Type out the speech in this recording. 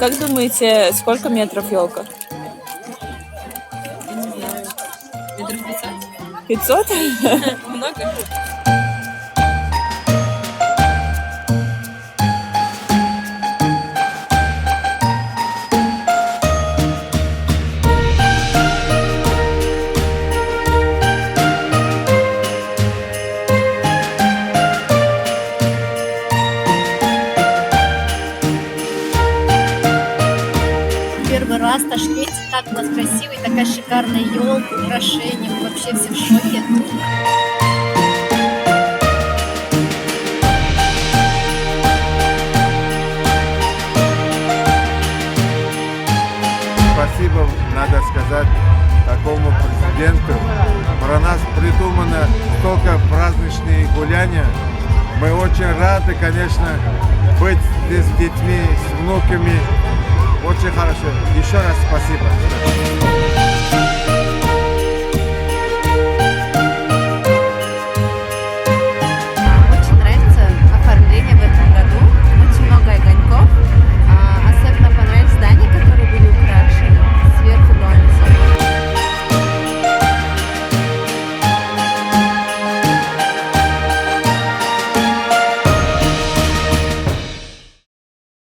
Как думаете, сколько метров елка? Я не знаю. Метров 50? 500? Много? Первый раз в Ташкенте, так у нас красивый, такая шикарная елка, украшения, вообще все в шоке. Спасибо, надо сказать, такому президенту. Про нас придумано столько праздничных гуляния. Мы очень рады, конечно, быть здесь с детьми, с внуками. Очень хорошо. Еще раз спасибо.